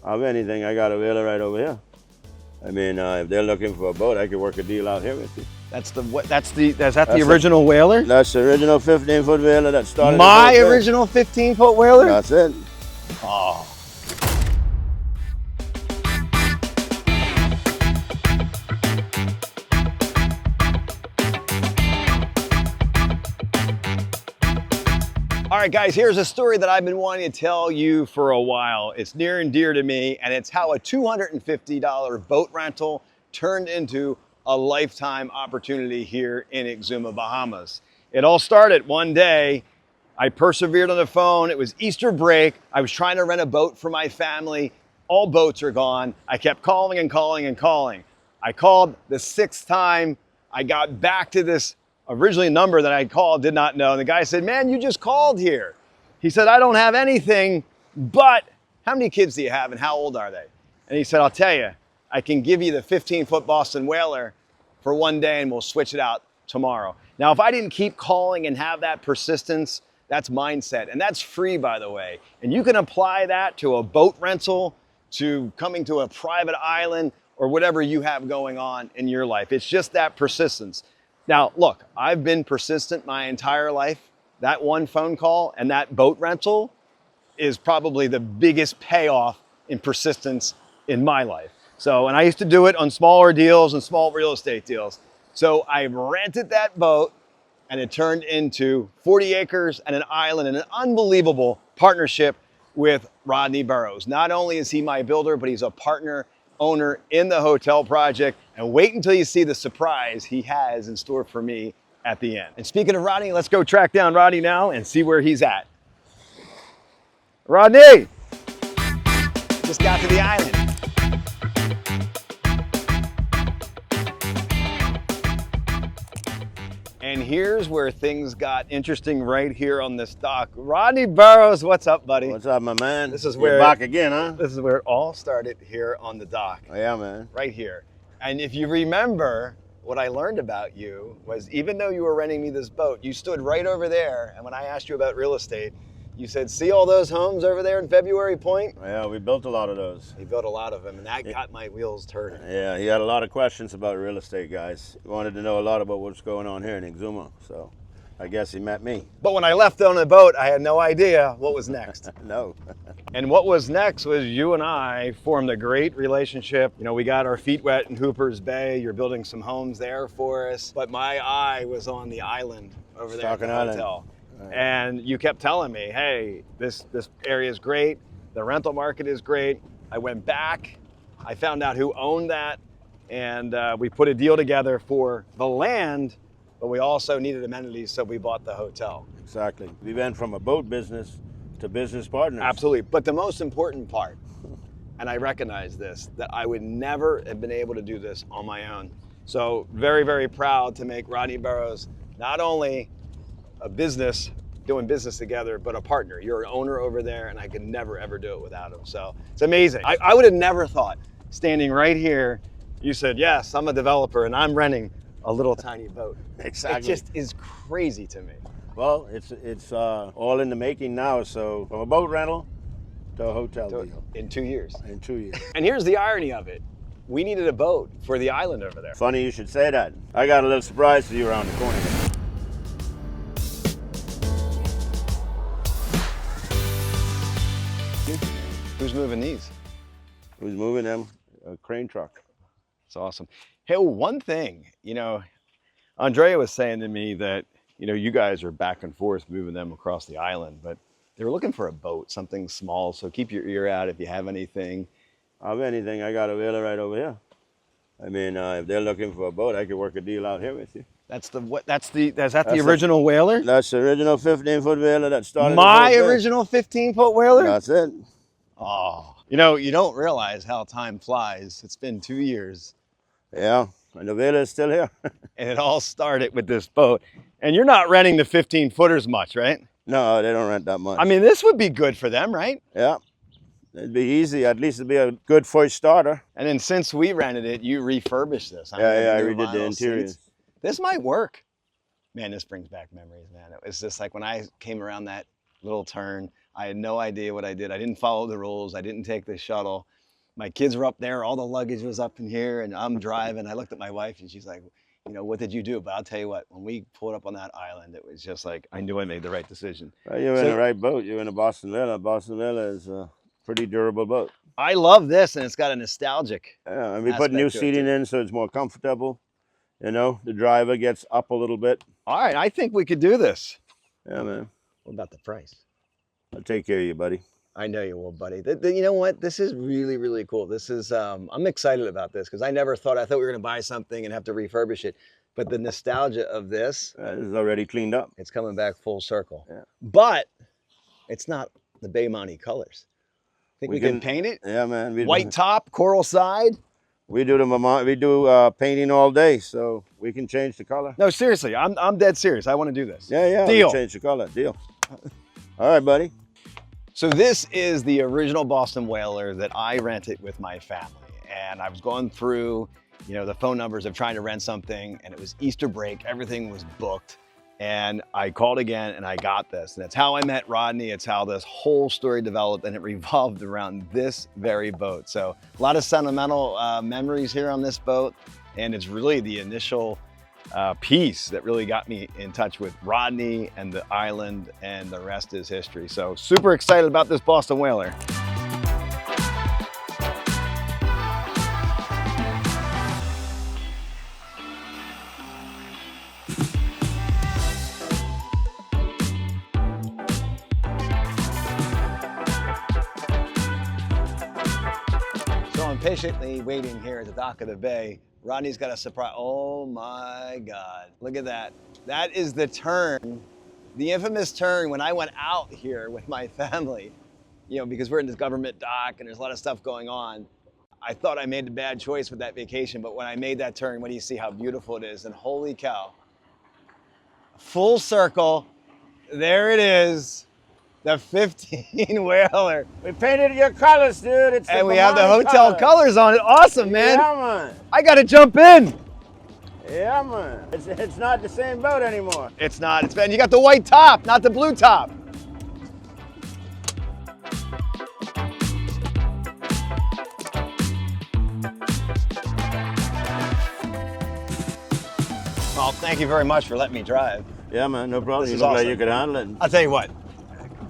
Of anything, I got a whaler right over here. I mean, if they're looking for a boat, I could work a deal out here with you. That's the what? Is that the original whaler? That's the original 15-foot whaler that started. My original 15-foot whaler. That's it. Oh. All right, guys, here's a story that I've been wanting to tell you for a while. It's near and dear to me, and it's how a $250 boat rental turned into a lifetime opportunity here in Exuma, Bahamas. It all started one day. I persevered on the phone. It was Easter break. I was trying to rent a boat for my family. All boats are gone. I kept calling and calling and calling. I called the 6th time. I got back to this originally number that I called, did not know. And the guy said, man, you just called here. He said, I don't have anything, but how many kids do you have and how old are they? And he said, I'll tell you, I can give you the 15-foot Boston whaler for one day and we'll switch it out tomorrow. Now, if I didn't keep calling and have that persistence, that's mindset. And that's free, by the way. And you can apply that to a boat rental, to coming to a private island, or whatever you have going on in your life. It's just that persistence. Now, look, I've been persistent my entire life. That one phone call and that boat rental is probably the biggest payoff in persistence in my life. So, and I used to do it on smaller deals and small real estate deals. So I rented that boat and it turned into 40 acres and an island and an unbelievable partnership with Rodney Burrows. Not only is he my builder, but he's a partner owner in the hotel project. And wait until you see the surprise he has in store for me at the end. And speaking of Rodney, let's go track down Rodney now and see where he's at. Rodney! Just got to the island. And here's where things got interesting right here on this dock. Rodney Burrows, what's up, buddy? What's up, my man? This is where you're back again, huh? This is where it all started here on the dock. Oh, yeah, man. Right here. And if you remember, what I learned about you was even though you were renting me this boat, you stood right over there. And when I asked you about real estate, you said, see all those homes over there in February Point? Yeah, we built a lot of those. He built a lot of them, and that got my wheels turning. Yeah, he had a lot of questions about real estate, guys. He wanted to know a lot about what's going on here in Exuma, so I guess he met me. But when I left on the boat, I had no idea what was next. No. And what was next was you and I formed a great relationship. You know, we got our feet wet in Hooper's Bay. You're building some homes there for us. But my eye was on the island over there at the hotel. And you kept telling me, hey, this area is great. The rental market is great. I went back. I found out who owned that. And we put a deal together for the land, but we also needed amenities, so we bought the hotel. Exactly. We went from a boat business to business partners. Absolutely. But the most important part, and I recognize this, that I would never have been able to do this on my own. So very, very proud to make Rodney Burrows not only a business, doing business together, but a partner. You're an owner over there, and I could never, ever do it without him. So it's amazing. I would have never thought, standing right here, you said, yes, I'm a developer, and I'm renting a little tiny boat. Exactly. It just is crazy to me. Well, it's all in the making now. So from a boat rental to a hotel deal. In 2 years. In 2 years. And here's the irony of it. We needed a boat for the island over there. Funny you should say that. I got a little surprise for you around the corner. Who's moving these? Who's moving them? A crane truck. It's awesome. Hey, one thing, you know, Andrea was saying to me that, you know, you guys are back and forth moving them across the island, but they were looking for a boat, something small. So keep your ear out if you have anything. Of anything, I got a whaler right over here. I mean, if they're looking for a boat, I could work a deal out here with you. That's the what? Is that the original whaler? That's the original 15-foot whaler that started. My original 15-foot whaler? That's it. Oh, you know, you don't realize how time flies. It's been 2 years. Yeah, and the whaler is still here. And it all started with this boat. And you're not renting the 15-footers much, right? No, they don't rent that much. I mean, this would be good for them, right? Yeah, it'd be easy. At least it'd be a good first starter. And then since we rented it, you refurbished this. I redid the interior. This might work. Man, this brings back memories, man. It was just like when I came around that little turn, I had no idea what I did. I didn't follow the rules. I didn't take the shuttle. My kids were up there. All the luggage was up in here, and I'm driving. I looked at my wife, and she's like, you know, what did you do? But I'll tell you what, when we pulled up on that island, it was just like, I knew I made the right decision. Well, you're in the right boat. You're in a Boston Villa. Boston Villa is a pretty durable boat. I love this, and it's got a nostalgic. Yeah, and we put new aspect to it, seating too. in so it's more comfortable. You know, the driver gets up a little bit. All right, I think we could do this. Yeah, man. What about the price? I'll take care of you, buddy. I know you will, buddy. You know what? This is really, really cool. This is, I'm excited about this because I thought we were going to buy something and have to refurbish it. But the nostalgia of this, This is already cleaned up. it's coming back full circle. Yeah. But it's not the Bay Monty colors. Think we can paint it? Yeah, man. White top, coral side. We do painting all day, so we can change the color. No, seriously, I'm dead serious. I want to do this. Yeah. Deal. We change the color. Deal. All right, buddy. So this is the original Boston Whaler that I rented with my family. And I was going through, you know, the phone numbers of trying to rent something, and it was Easter break. Everything was booked. And I called again and I got this. And it's how I met Rodney. It's how this whole story developed, and it revolved around this very boat. So a lot of sentimental memories here on this boat. And it's really the initial piece that really got me in touch with Rodney and the island, and the rest is history. So super excited about this Boston Whaler. So I'm patiently waiting here at the dock of the bay. Rodney's got a surprise. Oh my God, look at that. That is the turn, the infamous turn when I went out here with my family, you know, because we're in this government dock and there's a lot of stuff going on. I thought I made a bad choice with that vacation, but when I made that turn, what do you see how beautiful it is? And holy cow, full circle, there it is. The 15 whaler. We painted your colors, dude. And we have the hotel colors on it. Awesome, man. Yeah, man. I got to jump in. Yeah, man. It's not the same boat anymore. It's not. It's been. You got the white top, not the blue top. Well, thank you very much for letting me drive. Yeah, man. No problem. This You is look like awesome. you could handle it. I'll tell you what.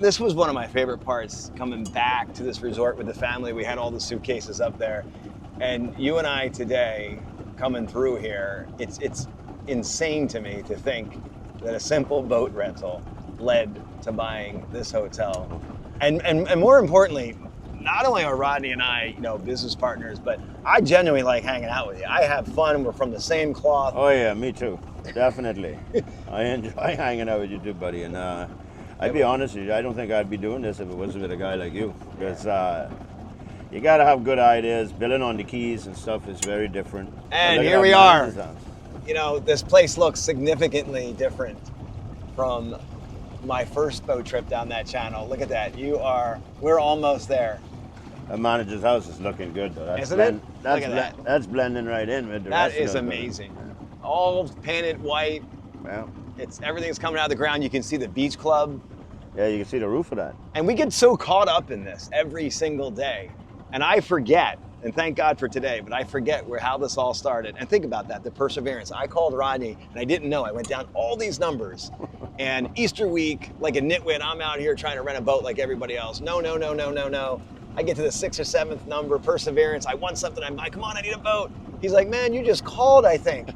This was one of my favorite parts, coming back to this resort with the family. We had all the suitcases up there, and you and I today coming through here, it's insane to me to think that a simple boat rental led to buying this hotel. And more importantly, not only are Rodney and I, you know, business partners, but I genuinely like hanging out with you. I have fun. We're from the same cloth. Oh yeah, me too. Definitely. I enjoy hanging out with you too, buddy. And I'd be honest with you, I don't think I'd be doing this if it wasn't with a guy like you. Because you gotta have good ideas. Billing on the keys and stuff is very different. And here we are. You know, this place looks significantly different from my first boat trip down that channel. Look at that. We're almost there. The manager's house is looking good though. Isn't it? Look at that. That's blending right in with the That rest of is the amazing. All painted white. Yeah. Everything's coming out of the ground. You can see the beach club. Yeah, you can see the roof of that. And we get so caught up in this every single day. And I forget, and thank God for today, but I forget how this all started. And think about that, the perseverance. I called Rodney and I didn't know. I went down all these numbers. And Easter week, like a nitwit, I'm out here trying to rent a boat like everybody else. No. I get to the 6th or 7th number, perseverance. I want something. I'm like, come on, I need a boat. He's like, man, you just called, I think.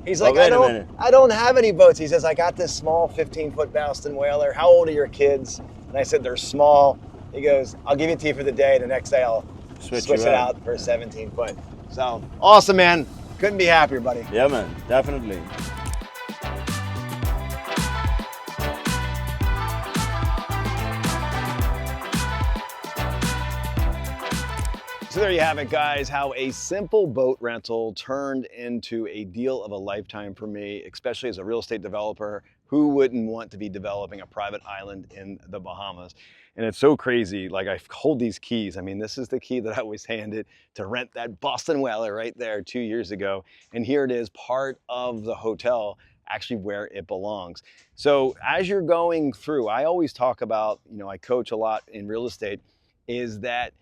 He's like, Wait a minute. I don't have any boats. He says, I got this small 15-foot Boston Whaler. How old are your kids? And I said, they're small. He goes, I'll give it to you for the day. The next day I'll switch it out for a 17-foot. So awesome, man. Couldn't be happier, buddy. Yeah, man, definitely. So there you have it, guys, how a simple boat rental turned into a deal of a lifetime for me, especially as a real estate developer. Who wouldn't want to be developing a private island in the Bahamas? And it's so crazy. Like, I hold these keys. I mean, this is the key that I was handed to rent that Boston Whaler right there 2 years ago. And here it is, part of the hotel actually where it belongs. So as you're going through, I always talk about, I coach a lot in real estate, is that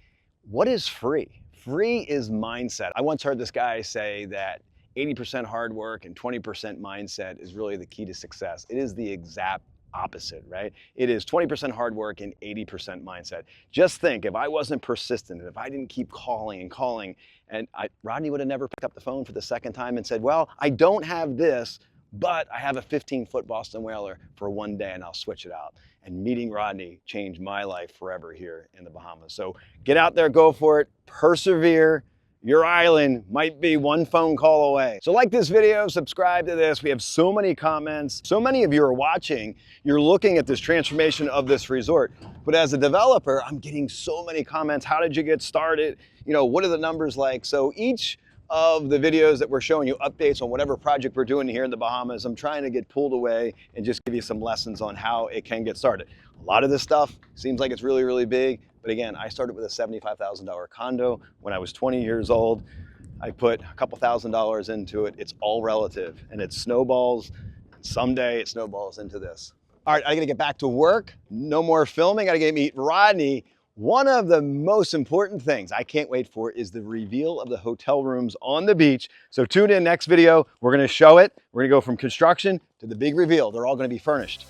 what is free? Free is mindset. I once heard this guy say that 80% hard work and 20% mindset is really the key to success. It is the exact opposite, right? It is 20% hard work and 80% mindset. Just think, if I wasn't persistent, if I didn't keep calling and calling, and Rodney would have never picked up the phone for the second time and said, well, I don't have this, but I have a 15-foot Boston Whaler for one day and I'll switch it out. And meeting Rodney changed my life forever here in the Bahamas. So get out there, go for it, persevere. Your island might be one phone call away. So like this video, subscribe to this. We have so many comments. So many of you are watching. You're looking at this transformation of this resort. But as a developer, I'm getting so many comments. How did you get started? What are the numbers like? So each of the videos that we're showing you updates on whatever project we're doing here in the Bahamas, I'm trying to get pulled away and just give you some lessons on how it can get started. A lot of this stuff seems like it's really, really big. But again, I started with a $75,000 condo when I was 20 years old. I put a couple $1,000s into it. It's all relative and it snowballs. Someday it snowballs into this. All right, I gotta get back to work. No more filming, I gotta get to meet Rodney. One of the most important things I can't wait for is the reveal of the hotel rooms on the beach. So tune in next video, we're gonna show it. We're gonna go from construction to the big reveal. They're all gonna be furnished.